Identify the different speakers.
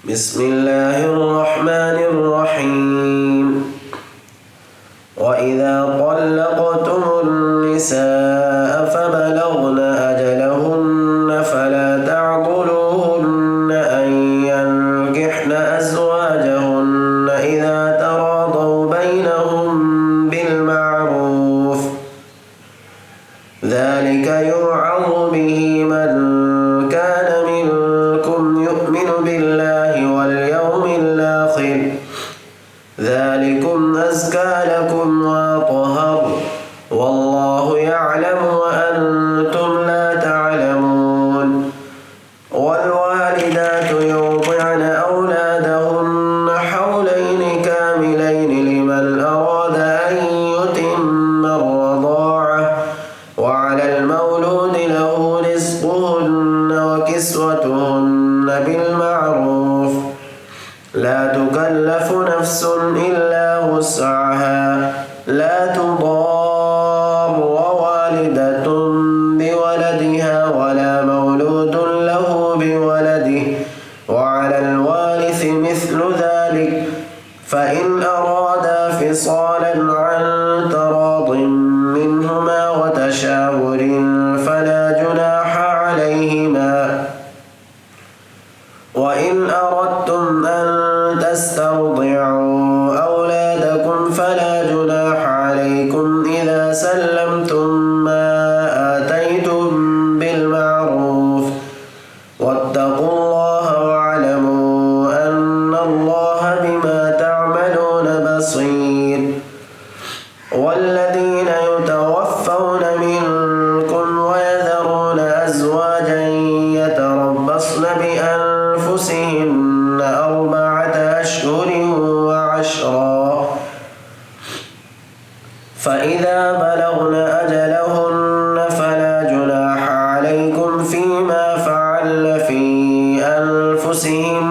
Speaker 1: بسم الله الرحمن الرحيم. وإذا طلقتم النساء فبلغن أجلهن فلا تعضلوهن أن ينكحن أزواجهن إذا تراضوا بينهم بالمعروف، ذلك يوعظ به من كان منكم يؤمن بالله واليوم الآخر، ذلكم أزكى لكم وأطهر، والله يعلم وأنتم لا تعلمون. والوالدات يرضعن أولادهن حولين كاملين لمن أراد أن يتم الرضاعة، وعلى المولود له رزقهن وكسوتهن بالمعروف، لا تكلف نفس إلا وسعها، لا تضار والدة بولدها ولا مولود له بولده، وعلى الوارث مثل ذلك، فإن أرادا فصالا عن تراض منهما وتشاور فلا جناح عليهما. وإن أردتم أن تسترضعوا أولادكم فلا جناح عليكم إذا سلمتم ما آتيتم بالمعروف، واتقوا الله واعلموا أن الله بما تعملون بصير. والذين يتوفون منكم ويذرون أزواجا يتربصن بأنفسهن 4 أشهر وعشرا، فإذا بلغن أجلهن فلا جناح عليكم فيما فعلن في أنفسهن